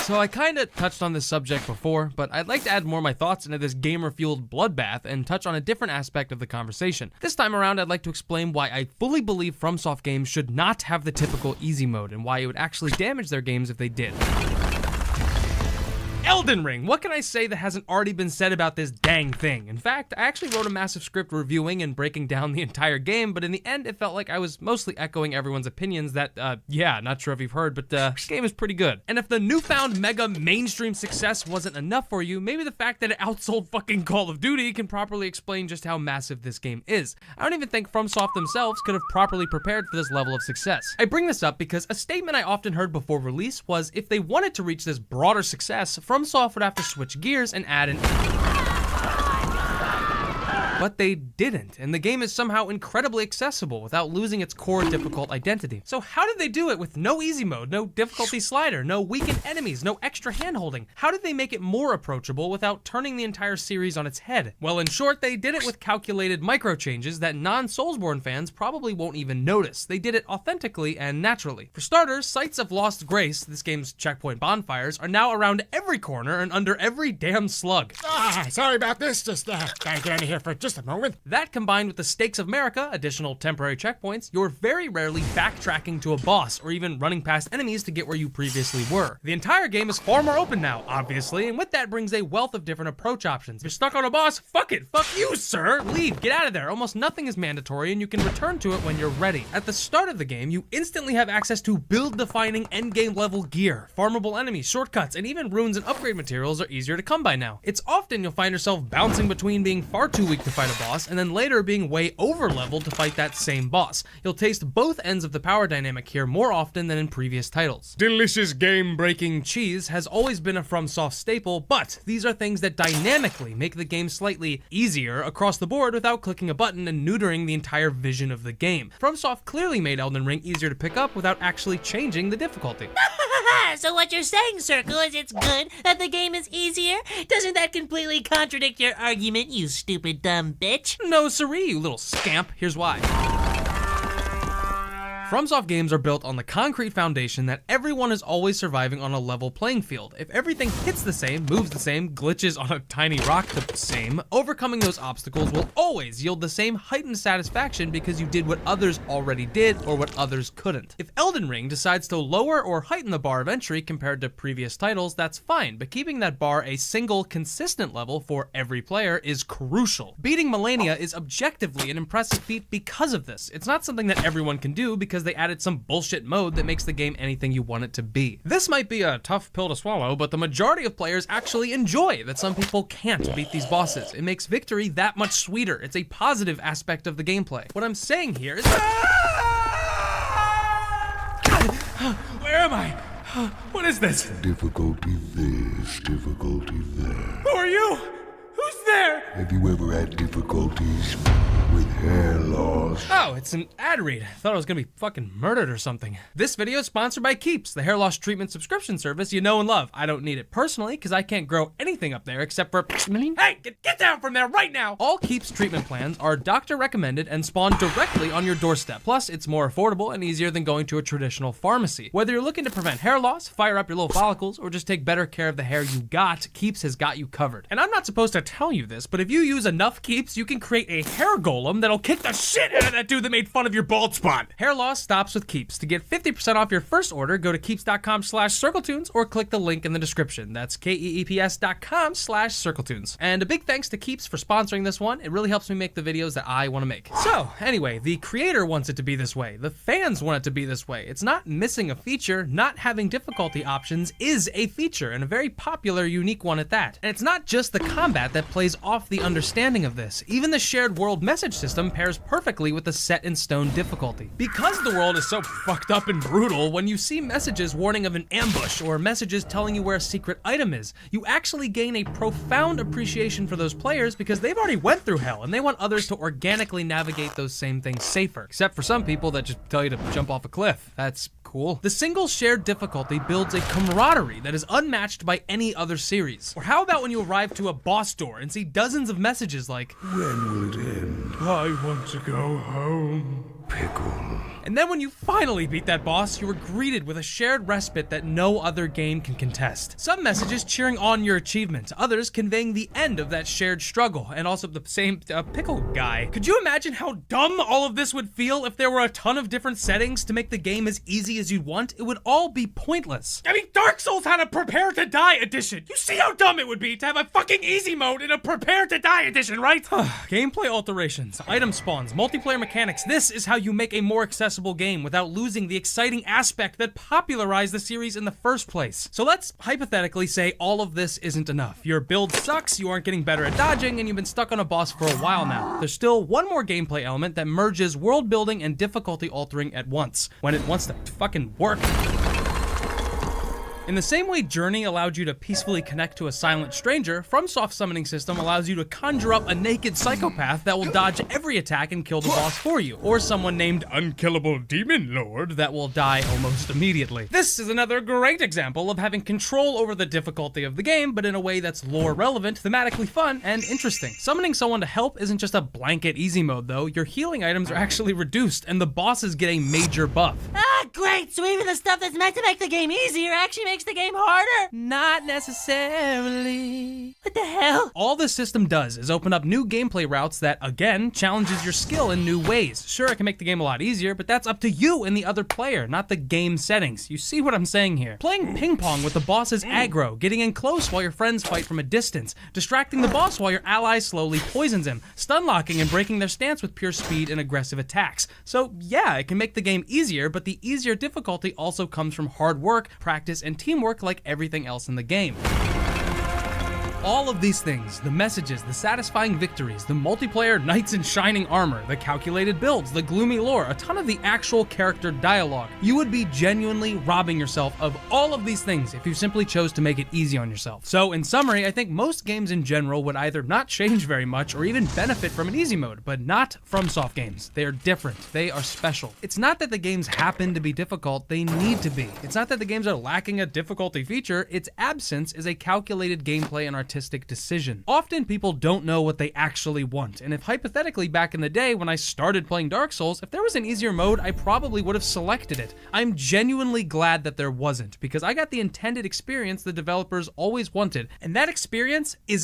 So I kinda touched on this subject before, but I'd like to add more of my thoughts into this gamer-fueled bloodbath and touch on a different aspect of the conversation. This time around, I'd like to explain why I fully believe FromSoft games should not have the typical easy mode, and why it would actually damage their games if they did. Elden Ring! What can I say that hasn't already been said about this dang thing? In fact, I actually wrote a massive script reviewing and breaking down the entire game, but in the end, it felt like I was mostly echoing everyone's opinions that, yeah, not sure if you've heard, but this game is pretty good. And if the newfound mega mainstream success wasn't enough for you, maybe the fact that it outsold fucking Call of Duty can properly explain just how massive this game is. I don't even think FromSoft themselves could have properly prepared for this level of success. I bring this up because a statement I often heard before release was if they wanted to reach this broader success, FromSoft would have to switch gears and add an... But they didn't, and the game is somehow incredibly accessible without losing its core difficult identity. So how did they do it with no easy mode, no difficulty slider, no weakened enemies, no extra handholding? How did they make it more approachable without turning the entire series on its head? Well, in short, they did it with calculated micro changes that non-Soulsborne fans probably won't even notice. They did it authentically and naturally. For starters, sites of lost grace, this game's checkpoint bonfires, are now around every corner and under every damn slug. Sorry about this, just gotta get out of here for just a moment. That combined with the Stakes of America, additional temporary checkpoints, you're very rarely backtracking to a boss or even running past enemies to get where you previously were. The entire game is far more open now, obviously, and with that brings a wealth of different approach options. If you're stuck on a boss, fuck it, fuck you, sir! Leave, get out of there. Almost nothing is mandatory and you can return to it when you're ready. At the start of the game, you instantly have access to build-defining endgame level gear, farmable enemies, shortcuts, and even runes and upgrade materials are easier to come by now. It's often you'll find yourself bouncing between being far too weak to fight a boss and then later being way over leveled to fight that same boss. You'll taste both ends of the power dynamic here more often than in previous titles. Delicious game-breaking cheese has always been a FromSoft staple, but these are things that dynamically make the game slightly easier across the board without clicking a button and neutering the entire vision of the game. FromSoft clearly made Elden Ring easier to pick up without actually changing the difficulty. So what you're saying, Circle, is it's good that the game is easier? Doesn't that completely contradict your argument, you stupid dumb bitch? No siree, you little scamp. Here's why. FromSoft games are built on the concrete foundation that everyone is always surviving on a level playing field. If everything hits the same, moves the same, glitches on a tiny rock the same, overcoming those obstacles will always yield the same heightened satisfaction because you did what others already did or what others couldn't. If Elden Ring decides to lower or heighten the bar of entry compared to previous titles, that's fine, but keeping that bar a single, consistent level for every player is crucial. Beating Millennia is objectively an impressive feat because of this. It's not something that everyone can do because they added some bullshit mode that makes the game anything you want it to be. This might be a tough pill to swallow, but the majority of players actually enjoy that some people can't beat these bosses. It makes victory that much sweeter. It's a positive aspect of the gameplay. What I'm saying here is... Where am I? What is this? Difficulty this, difficulty there. Who are you? Who's there? Have you ever had difficulties with hair loss? Oh, it's an ad read. I thought I was gonna be fucking murdered or something. This video is sponsored by Keeps, the hair loss treatment subscription service you know and love. I don't need it personally because I can't grow anything up there except for... Hey, get down from there right now! All Keeps treatment plans are doctor recommended and spawn directly on your doorstep. Plus, it's more affordable and easier than going to a traditional pharmacy. Whether you're looking to prevent hair loss, fire up your little follicles, or just take better care of the hair you got, Keeps has got you covered. And I'm not supposed to tell you this, but if you use enough Keeps, you can create a hair golem that'll kick the shit out of that dude that made fun of your bald spot. Hair loss stops with Keeps. To get 50% off your first order, go to keeps.com/circletunes or click the link in the description. That's keeps.com/circletunes. And a big thanks to Keeps for sponsoring this one. It really helps me make the videos that I want to make. So, anyway, the creator wants it to be this way. The fans want it to be this way. It's not missing a feature. Not having difficulty options is a feature, and a very popular, unique one at that. And it's not just the combat that plays off the understanding of this. Even the shared world message system pairs perfectly with the set-in-stone difficulty. Because the world is so fucked up and brutal, when you see messages warning of an ambush or messages telling you where a secret item is, you actually gain a profound appreciation for those players because they've already went through hell and they want others to organically navigate those same things safer. Except for some people that just tell you to jump off a cliff. That's cool. The single shared difficulty builds a camaraderie that is unmatched by any other series. Or how about when you arrive to a boss door and see dozens of messages like, When will it end? I want to go home. Pickle. And then when you finally beat that boss, you were greeted with a shared respite that no other game can contest. Some messages cheering on your achievement, others conveying the end of that shared struggle, and also the same pickle guy. Could you imagine how dumb all of this would feel if there were a ton of different settings to make the game as easy as you'd want? It would all be pointless. I mean, Dark Souls had a Prepare to Die edition. You see how dumb it would be to have a fucking easy mode in a Prepare to Die edition, right? Gameplay alterations, item spawns, multiplayer mechanics. This is how you make a more accessible game without losing the exciting aspect that popularized the series in the first place. So let's hypothetically say all of this isn't enough. Your build sucks, you aren't getting better at dodging, and you've been stuck on a boss for a while now. There's still one more gameplay element that merges world building and difficulty altering at once, when it wants to fucking work. In the same way Journey allowed you to peacefully connect to a silent stranger, FromSoft's summoning system allows you to conjure up a naked psychopath that will dodge every attack and kill the boss for you, or someone named Unkillable Demon Lord that will die almost immediately. This is another great example of having control over the difficulty of the game, but in a way that's lore relevant, thematically fun, and interesting. Summoning someone to help isn't just a blanket easy mode though. Your healing items are actually reduced, and the bosses get a major buff. Ah, great! So even the stuff that's meant to make the game easier actually makes the game harder? Not necessarily. What the hell? All the system does is open up new gameplay routes that, again, challenges your skill in new ways. Sure, it can make the game a lot easier, but that's up to you and the other player, not the game settings. You see what I'm saying here? Playing ping pong with the boss's aggro, getting in close while your friends fight from a distance, distracting the boss while your ally slowly poisons him, stun locking and breaking their stance with pure speed and aggressive attacks. So yeah, it can make the game easier, but the easier difficulty also comes from hard work, practice, and teamwork like everything else in the game. All of these things, the messages, the satisfying victories, the multiplayer knights in shining armor, the calculated builds, the gloomy lore, a ton of the actual character dialogue, you would be genuinely robbing yourself of all of these things if you simply chose to make it easy on yourself. So in summary, I think most games in general would either not change very much or even benefit from an easy mode, but not FromSoft games. They are different. They are special. It's not that the games happen to be difficult, they need to be. It's not that the games are lacking a difficulty feature, its absence is a calculated gameplay and artistic decision. Often people don't know what they actually want, and if hypothetically back in the day when I started playing Dark Souls, if there was an easier mode, I probably would have selected it. I'm genuinely glad that there wasn't, because I got the intended experience the developers always wanted, and that experience is